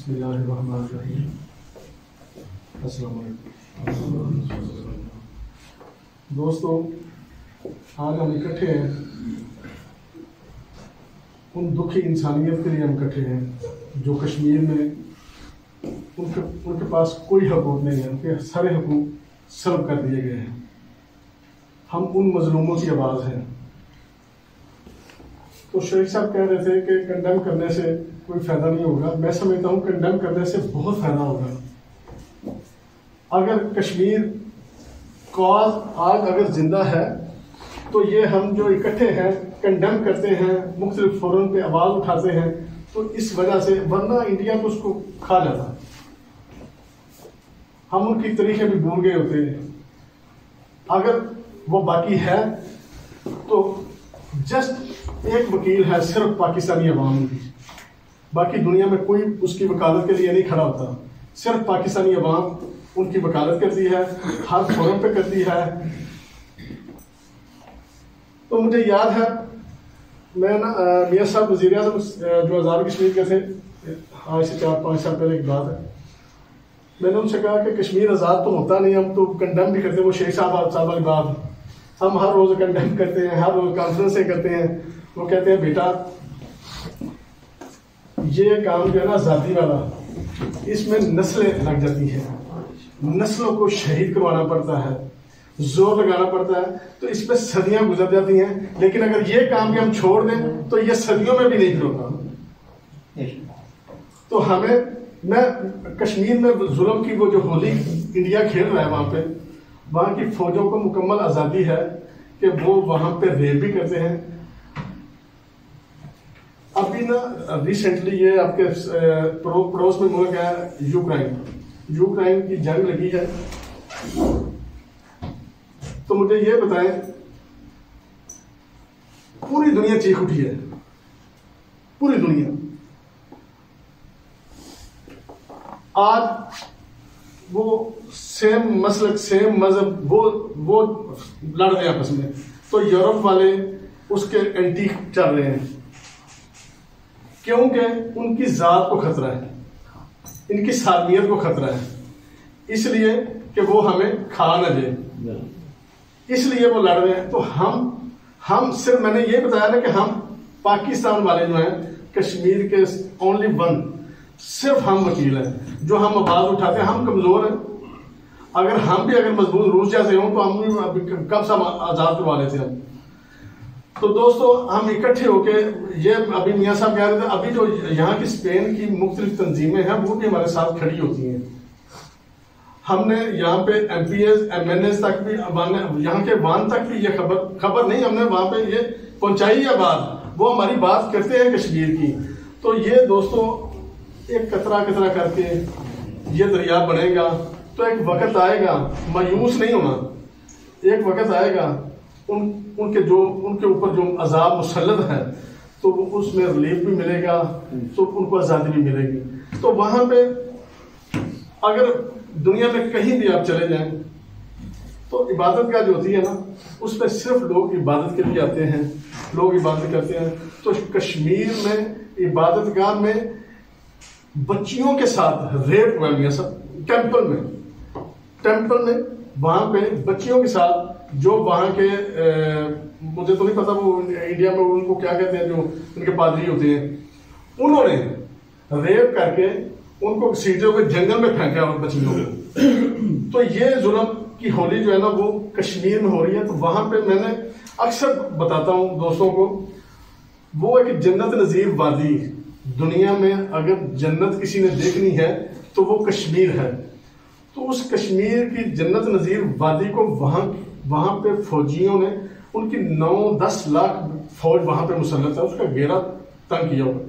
बिस्मिल्लाहिर्रहमानिर्रहीम। अस्सलाम वालेकुम। दोस्तों, आज हम इकट्ठे हैं, उन दुखी इंसानियत के लिए हम इकट्ठे हैं जो कश्मीर में उनके पास कोई हकूक़ नहीं है, उनके सारे हकूक़ सल्ब कर दिए गए हैं। हम उन मजलूमों की आवाज़ हैं। तो शेख साहब कह रहे थे कि कंडेम करने से कोई फ़ायदा नहीं होगा। मैं समझता हूँ कंडेम करने से बहुत फ़ायदा होगा। अगर कश्मीर कॉज आज अगर जिंदा है तो ये हम जो इकट्ठे हैं, कंडेम करते हैं, मुख्तलिफ फोरम पे आवाज़ उठाते हैं, तो इस वजह से, वरना इंडिया तो उसको खा जाता। हम उनकी तरीके भी भूल गए होते हैं। अगर वो बाकी है तो जस्ट एक वकील है सिर्फ पाकिस्तानी अवाम की, बाकी दुनिया में कोई उसकी वकालत के लिए नहीं खड़ा होता। सिर्फ पाकिस्तानी अवाम उनकी वकालत करती है, हर फोरम पे करती है। तो मुझे याद है, मैं ना मियां साहब वज़ीर आज़म जो आज़ाद कश्मीर के थे, आज से 4-5 साल पहले की बात है, मैंने उनसे कहा कि कश्मीर आज़ाद तो होता नहीं, हम तो कंडेम भी करते हैं। वो शेख साहब वाली बात, हम हर रोज़ कंडेम करते हैं, हर रोज़ कॉन्फ्रेंसें करते हैं। वो कहते हैं बेटा ये काम जो है ना आज़ादी वाला, इसमें नस्लें लग जाती हैं, नस्लों को शहीद करवाना पड़ता है, जोर लगाना पड़ता है, तो इस पर सदियां गुजर जाती हैं। लेकिन अगर ये काम भी हम छोड़ दें तो ये सदियों में भी नहीं होता। तो मैं कश्मीर में जुल्म की वो जो होली इंडिया खेल रहा है, वहां की फौजों को मुकम्मल आज़ादी है कि वो वहां पे रेप भी करते हैं। अभी ना रिसेंटली ये आपके पड़ोस में मुल्क है यूक्रेन की जंग लगी है। तो मुझे ये बताएं, पूरी दुनिया चीख उठी है, पूरी दुनिया आज वो सेम मसलक, सेम मजहब, वो लड़ रहे हैं आपस में। तो यूरोप वाले उसके एंटी चल रहे हैं, क्योंकि उनकी जात को खतरा है, इनकी सालमियत को खतरा है, इसलिए कि वो हमें खा न जाए, इसलिए वो लड़ रहे हैं। तो हम सिर्फ, मैंने ये बताया ना कि हम पाकिस्तान वाले जो हैं, कश्मीर के ओनली वन, सिर्फ हम वकील हैं जो हम आवाज उठाते हैं। हम कमजोर हैं, अगर मजबूत रूस जैसे हों तो हम अभी कब से आजाद करवा लेते हैं। तो दोस्तों, हम इकट्ठे होके, ये अभी मियां साहब कह रहे थे, अभी जो यहाँ की स्पेन की मुख्तलिफ तंजीमें हैं वो भी हमारे साथ खड़ी होती हैं। हमने यहाँ पे MPs MNs तक भी, यहाँ के वान तक भी ये खबर नहीं, हमने वहां पे ये पहुंचाई है बात, वो हमारी बात करते हैं कश्मीर की। तो ये दोस्तों, एक कतरा कतरा करके ये दरिया बनेगा, तो एक वक्त आएगा, मायूस नहीं होना, एक वक्त आएगा उनके ऊपर जो अजाब मुसल्लत है, तो उसमें रिलीफ भी मिलेगा, तो उनको आज़ादी भी मिलेगी। तो वहां पे अगर दुनिया में कहीं भी आप चले जाएं, तो इबादत का जो होती है ना, उस पर सिर्फ लोग इबादत के लिए आते हैं, लोग इबादत करते हैं। तो कश्मीर में इबादत गाह में बच्चियों के साथ रेप हुआ गया सब, टेम्पल में वहां पे बच्चियों के साथ, जो वहां के मुझे तो नहीं पता वो इंडिया में उनको क्या कहते हैं, जो उनके पादरी होते हैं, उन्होंने रेप करके उनको सीधे हुए जंगल में फेंका बच्चियों को। तो ये जुल्म की होली जो है ना, वो कश्मीर में हो रही है। तो वहां पे मैंने अक्सर बताता हूँ दोस्तों को, वो एक जन्नत नजीर वादी, दुनिया में अगर जन्नत किसी ने देखनी है तो वो कश्मीर है। तो उस कश्मीर की जन्नत नजीर वादी को वहां पे फौजियों ने, उनकी 9-10 लाख फौज वहां पे मुसल्लत है, उसका घेरा तंग किया हुआ,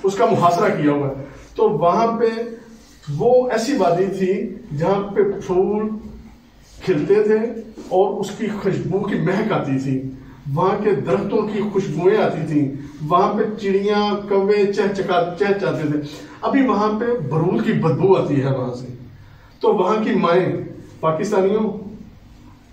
उसका मुहासरा किया हुआ है। तो वहां पे वो ऐसी वादी थी जहां पे फूल खिलते थे और उसकी खुशबू की महक आती थी, वहां के दरख्तों की खुशबुएं आती थी, वहां पे चिड़िया कौवे चहचहाते थे। अभी वहां पे बरूद की बदबू आती है वहां से। तो वहां की माएँ, पाकिस्तानियों,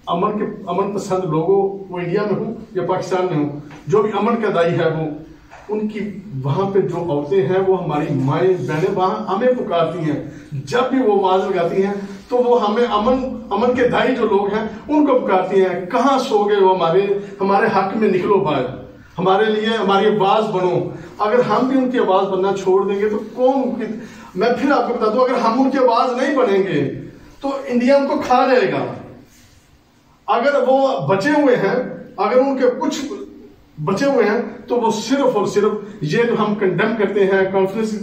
अमन पसंद लोगों, वो इंडिया में हो या पाकिस्तान में हो, जो भी अमन का दाई है, वो उनकी वहां पे जो औरतें हैं वो हमारी माएँ बहनें वहां हमें पुकारती हैं। जब भी वो आवाज लगाती हैं तो वो हमें अमन के दाई जो लोग हैं उनको पुकारती हैं, कहाँ सो गए हो, हमारे हक में निकलो बाहर, हमारे लिए हमारी आवाज बनो। अगर हम भी उनकी आवाज बनना छोड़ देंगे तो कौन, मैं फिर आपको बता दूं, अगर हम उनकी आवाज नहीं बनेंगे तो इंडिया उनको खा जाएगा। अगर वो बचे हुए हैं, अगर उनके कुछ बचे हुए हैं तो वो सिर्फ और सिर्फ ये जो हम कंडेम करते हैं, कॉन्फ्रेंस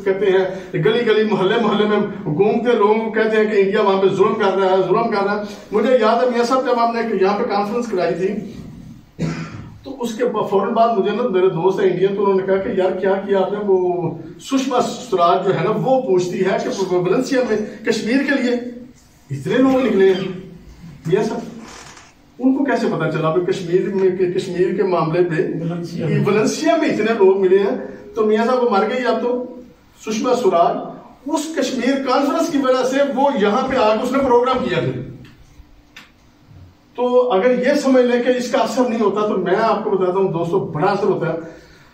करते हैं, गली गली मोहल्ले मोहल्ले में घूमते लोगों को कहते हैं कि इंडिया वहां पे जुल्म कर रहा है, जुल्म कर रहा है। मुझे याद है मियां साहब जब हमने यहाँ पे कॉन्फ्रेंस कराई थी तो उसके फौरन बाद मुझे ना मेरे दोस्त है इंडियन, तो उन्होंने कहा कि यार क्या किया आपने। वो सुषमा स्वराज जो है ना वो पूछती है कि वलेंसिया में कश्मीर के लिए इतने लोग निकले हैं। मियां साहब उनको कैसे पता चला कश्मीर के मामले पे वलेंसिया में इतने लोग मिले हैं? तो मियां साहब वो मर गई। अब तो सुषमा स्वराज उस कश्मीर कॉन्फ्रेंस की वजह से वो यहाँ पे आकर उसने प्रोग्राम किया था। तो अगर ये समझ लें कि इसका असर नहीं होता तो मैं आपको बताता हूँ दोस्तों बड़ा असर होता है।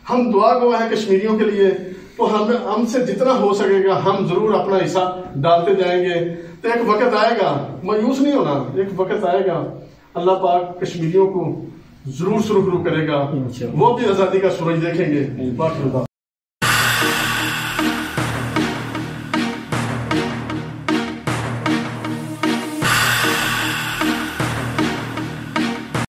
हम दुआ गो हैं कश्मीरियों के लिए, तो हमसे जितना हो सकेगा हम जरूर अपना हिस्सा डालते जाएंगे। तो एक वक्त आएगा, मायूस नहीं होना, एक वक्त आएगा अल्लाह पाक कश्मीरियों को जरूर सुरखरू करेगा, वो भी आजादी का सूरज देखेंगे।